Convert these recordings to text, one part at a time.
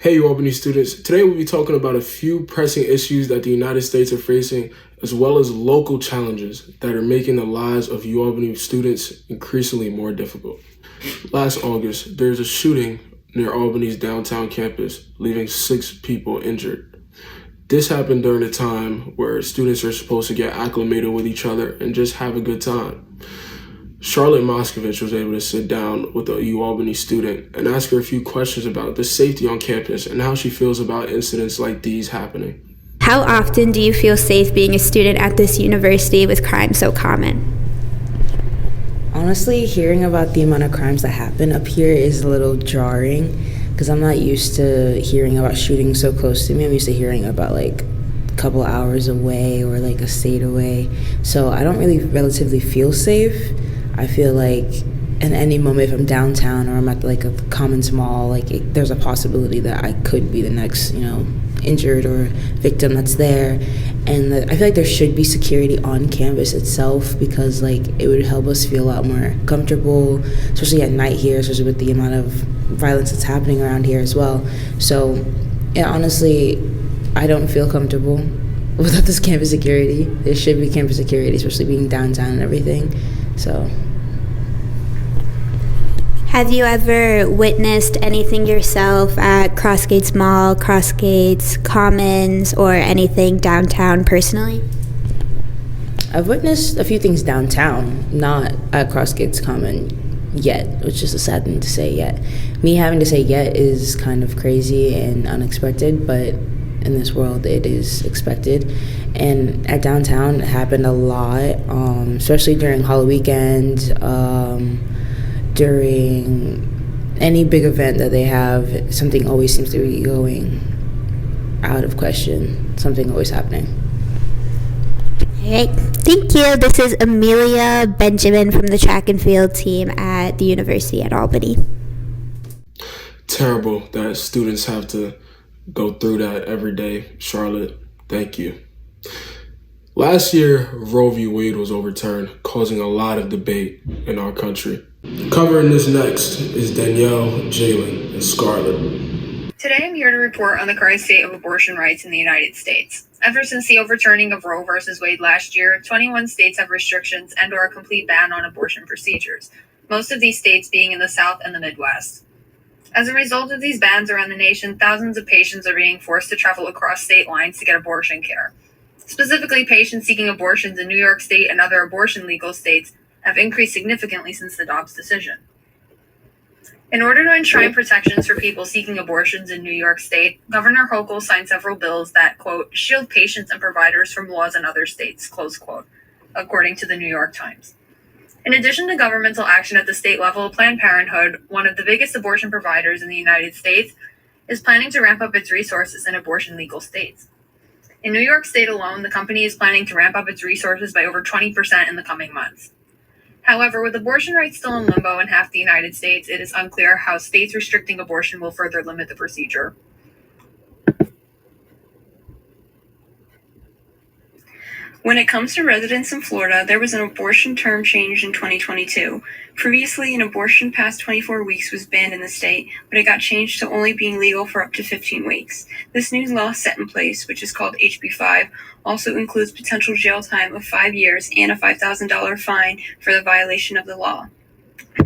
Hey, Albany students. Today we'll be talking about a few pressing issues that the United States are facing, as well as local challenges that are making the lives of UAlbany students increasingly more difficult. Last August, there was a shooting near Albany's downtown campus, leaving 6 people injured. This happened during a time where students are supposed to get acclimated with each other and just have a good time. Charlotte Moscovich was able to sit down with a UAlbany student and ask her a few questions about the safety on campus and how she feels about incidents like these happening. How often do you feel safe being a student at this university with crime so common? Honestly, hearing about the amount of crimes that happen up here is a little jarring because I'm not used to hearing about shootings so close to me. I'm used to hearing about like a couple hours away or like a state away. So I don't really relatively feel safe. I feel like at any moment, if I'm downtown or I'm at like a Commons Mall, there's a possibility that I could be the next, injured or victim that's there. And I feel like there should be security on campus itself because it would help us feel a lot more comfortable, especially at night here, especially with the amount of violence that's happening around here as well. So, yeah, honestly, I don't feel comfortable without this campus security. There should be campus security, especially being downtown and everything. So. Have you ever witnessed anything yourself at Crossgates Mall, Crossgates, Commons, or anything downtown personally? I've witnessed a few things downtown, not at Crossgates Common yet, which is a sad thing to say yet. Me having to say yet is kind of crazy and unexpected, but in this world it is expected. And at downtown it happened a lot, especially during Halloween weekend, during any big event that they have. Something always seems to be going out of question, something always happening. All right, thank you. This is Amelia Benjamin from the track and field team at the University at Albany. Terrible that students have to go through that every day. Charlotte, thank you. Last year, Roe v. Wade was overturned, causing a lot of debate in our country. Covering this next is Danielle, Jalen, and Scarlett. Today I'm here to report on the current state of abortion rights in the United States. Ever since the overturning of Roe v. Wade last year, 21 states have restrictions and/or a complete ban on abortion procedures, most of these states being in the South and the Midwest. As a result of these bans around the nation, thousands of patients are being forced to travel across state lines to get abortion care. Specifically, patients seeking abortions in New York State and other abortion-legal states have increased significantly since the Dobbs decision. In order to enshrine protections for people seeking abortions in New York State, Governor Hochul signed several bills that, quote, shield patients and providers from laws in other states, close quote, according to the New York Times. In addition to governmental action at the state level, Planned Parenthood, one of the biggest abortion providers in the United States, is planning to ramp up its resources in abortion-legal states. In New York State alone, the company is planning to ramp up its resources by over 20% in the coming months. However, with abortion rights still in limbo in half the United States, it is unclear how states restricting abortion will further limit the procedure. When it comes to residents in Florida, there was an abortion term change in 2022. Previously, an abortion past 24 weeks was banned in the state, but it got changed to only being legal for up to 15 weeks. This new law set in place, which is called HB 5, also includes potential jail time of 5 years and a $5,000 fine for the violation of the law.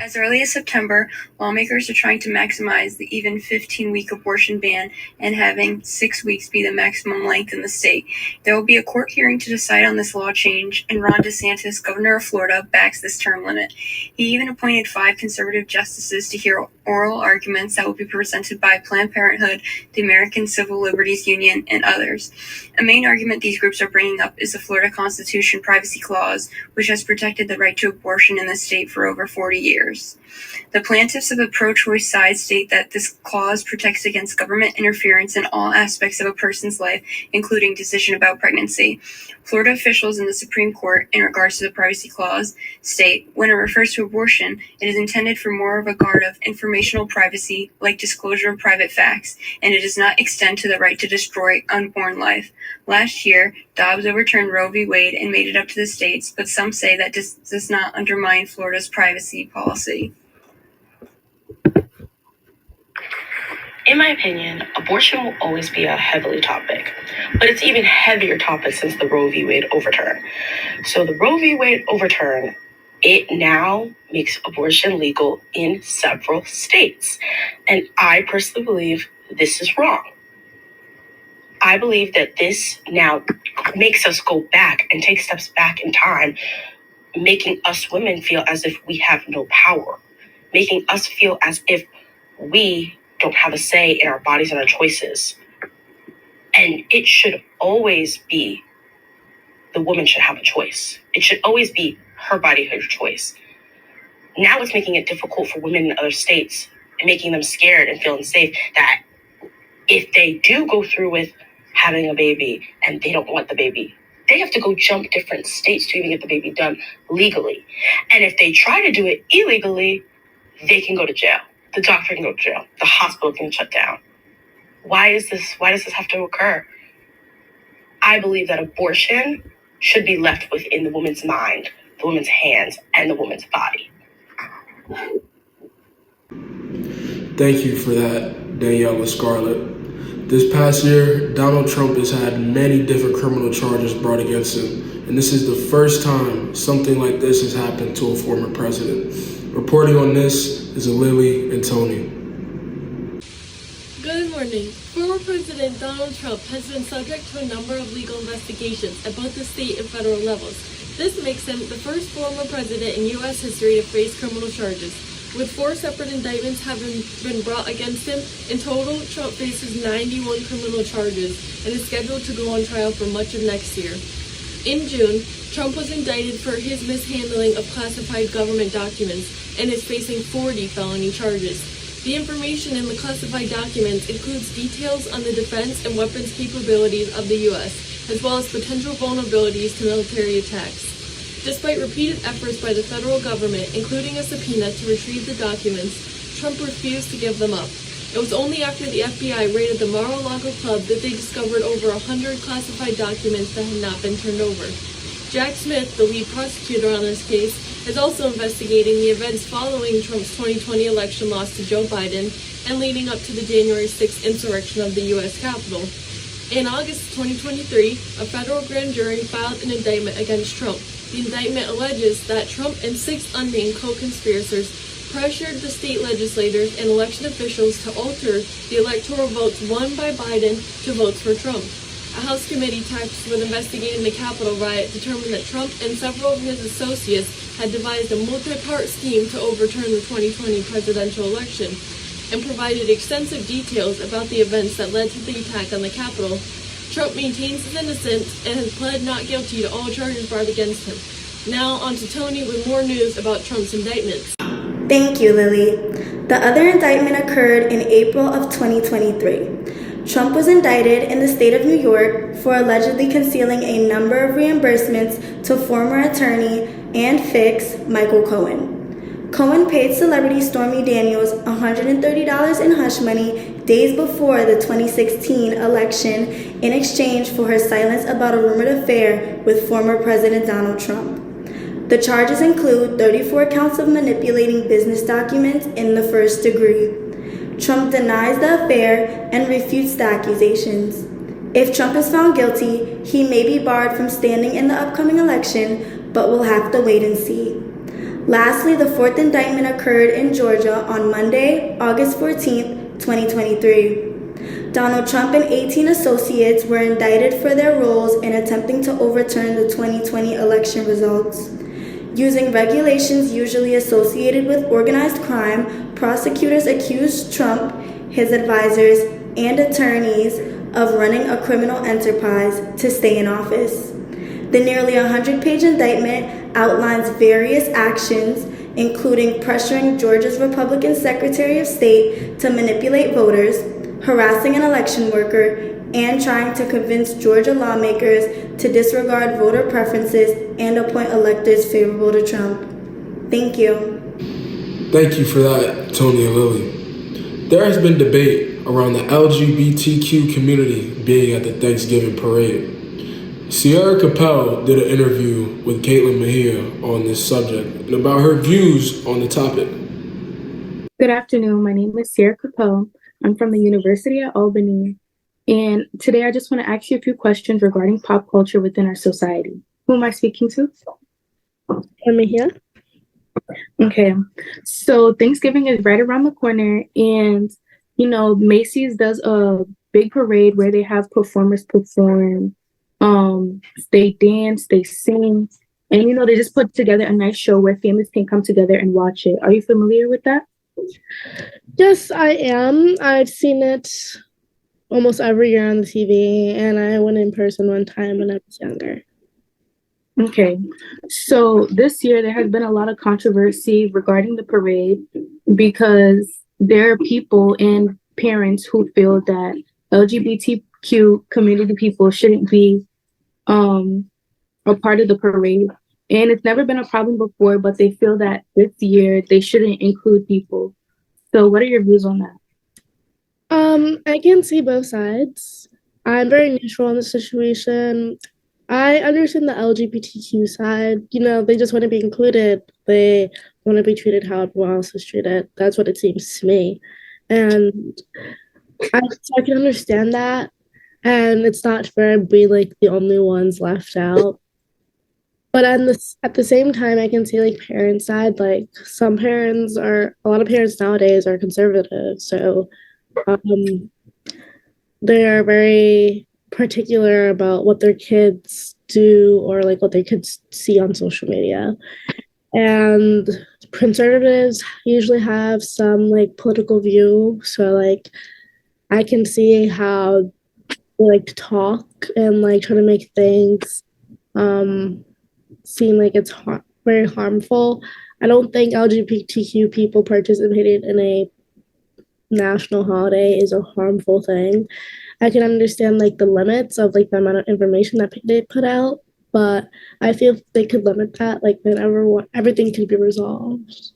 As early as September, lawmakers are trying to maximize the even 15-week abortion ban and having 6 weeks be the maximum length in the state. There will be a court hearing to decide on this law change, and Ron DeSantis, governor of Florida, backs this term limit. He even appointed 5 conservative justices to hear oral arguments that will be presented by Planned Parenthood, the American Civil Liberties Union, and others. A main argument these groups are bringing up is the Florida Constitution Privacy Clause, which has protected the right to abortion in the state for over 40 years. The plaintiffs of the pro-choice side state that this clause protects against government interference in all aspects of a person's life, including decision about pregnancy. Florida officials in the Supreme Court, in regards to the privacy clause, state, when it refers to abortion, it is intended for more of a guard of informational privacy, like disclosure of private facts, and it does not extend to the right to destroy unborn life. Last year, Dobbs overturned Roe v. Wade and made it up to the states, but some say that this does not undermine Florida's privacy policy. In my opinion, abortion will always be a heavily topic, but it's even heavier topic since the Roe v. Wade overturn. So the Roe v. Wade overturn, it now makes abortion legal in several states. And I personally believe this is wrong. I believe that this now makes us go back and take steps back in time, making us women feel as if we have no power, making us feel as if we don't have a say in our bodies and our choices. And it should always be the woman should have a choice. It should always be her body, her choice. Now it's making it difficult for women in other states and making them scared and feel unsafe that if they do go through with having a baby and they don't want the baby, they have to go jump different states to even get the baby done legally. And if they try to do it illegally, they can go to jail. The doctor can go to jail. The hospital can shut down. Why does this have to occur? I believe that abortion should be left within the woman's mind, the woman's hands, and the woman's body. Thank you for that, Danielle and Scarlett. This past year, Donald Trump has had many different criminal charges brought against him, and this is the first time something like this has happened to a former president. Reporting on this is Lily and Tony. Good morning. Former President Donald Trump has been subject to a number of legal investigations at both the state and federal levels. This makes him the first former president in U.S. history to face criminal charges. With 4 separate indictments having been brought against him, in total, Trump faces 91 criminal charges and is scheduled to go on trial for much of next year. In June, Trump was indicted for his mishandling of classified government documents and is facing 40 felony charges. The information in the classified documents includes details on the defense and weapons capabilities of the U.S., as well as potential vulnerabilities to military attacks. Despite repeated efforts by the federal government, including a subpoena to retrieve the documents, Trump refused to give them up. It was only after the FBI raided the Mar-a-Lago club that they discovered over 100 classified documents that had not been turned over. Jack Smith, the lead prosecutor on this case, is also investigating the events following Trump's 2020 election loss to Joe Biden and leading up to the January 6th insurrection of the U.S. Capitol. In August 2023, a federal grand jury filed an indictment against Trump. The indictment alleges that Trump and 6 unnamed co-conspirators pressured the state legislators and election officials to alter the electoral votes won by Biden to votes for Trump. A House committee tasked with investigating the Capitol riot determined that Trump and several of his associates had devised a multi-part scheme to overturn the 2020 presidential election and provided extensive details about the events that led to the attack on the Capitol. Trump maintains his innocence and has pled not guilty to all charges brought against him. Now on to Tony with more news about Trump's indictments. Thank you, Lily. The other indictment occurred in April of 2023. Trump was indicted in the state of New York for allegedly concealing a number of reimbursements to former attorney and fix Michael Cohen. Cohen paid celebrity Stormy Daniels $130 in hush money days before the 2016 election in exchange for her silence about a rumored affair with former President Donald Trump. The charges include 34 counts of manipulating business documents in the first degree. Trump denies the affair and refutes the accusations. If Trump is found guilty, he may be barred from standing in the upcoming election, but we'll have to wait and see. Lastly, the 4th indictment occurred in Georgia on Monday, August 14, 2023. Donald Trump and 18 associates were indicted for their roles in attempting to overturn the 2020 election results. Using regulations usually associated with organized crime, prosecutors accused Trump, his advisors, and attorneys of running a criminal enterprise to stay in office. The nearly 100-page indictment outlines various actions, including pressuring Georgia's Republican Secretary of State to manipulate voters, harassing an election worker, and trying to convince Georgia lawmakers to disregard voter preferences and appoint electors favorable to Trump. Thank you. Thank you for that, Tony and Lily. There has been debate around the LGBTQ community being at the Thanksgiving parade. Sierra Capel did an interview with Caitlin Mejia on this subject and about her views on the topic. Good afternoon. My name is Sierra Capel. I'm from the University of Albany. And today I just want to ask you a few questions regarding pop culture within our society. Who am I speaking to? I'm here. Okay. So Thanksgiving is right around the corner, and Macy's does a big parade where they have performers perform. They dance, they sing, and they just put together a nice show where families can come together and watch it. Are you familiar with that? Yes, I am. I've seen it almost every year on the TV, and I went in person one time when I was younger. Okay. So this year there has been a lot of controversy regarding the parade because there are people and parents who feel that LGBTQ community people shouldn't be a part of the parade. And it's never been a problem before, but they feel that this year they shouldn't include people. So what are your views on that? I can see both sides. I'm very neutral in the situation. I understand the LGBTQ side. They just want to be included. They want to be treated how everyone else is treated. That's what it seems to me. And I can understand that. And it's not fair to be like the only ones left out. But at the same time, I can see like parent side, like a lot of parents nowadays are conservative. So they are very particular about what their kids do or like what their kids see on social media. And conservatives usually have some like political view. So like I can see how they like to talk and like try to make things seem like it's very harmful. I don't think LGBTQ people participating in a national holiday is a harmful thing. I can understand like the limits of like the amount of information that they put out, but I feel if they could limit that, like then everything could be resolved.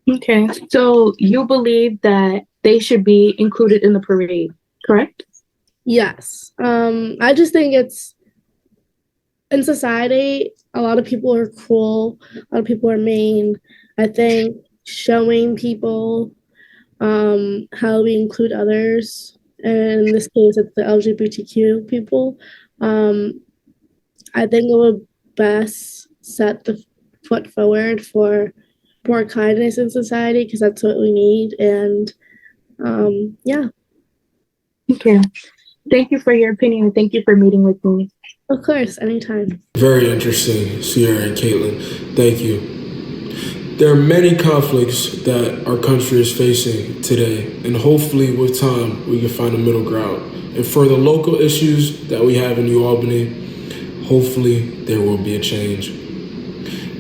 Okay, so you believe that they should be included in the parade, correct? Yes. I just think it's in society, a lot of people are cruel, a lot of people are mean. I think showing people how we include others, and in this case, it's the LGBTQ people. I think it would best set the foot forward for more kindness in society because that's what we need. And yeah. Okay. Thank you for your opinion and thank you for meeting with me. Of course, anytime. Very interesting, Sierra and Caitlin. Thank you. There are many conflicts that our country is facing today, and hopefully with time we can find a middle ground. And for the local issues that we have in New Albany, hopefully there will be a change.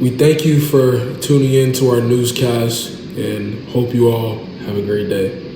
We thank you for tuning in to our newscast and hope you all have a great day.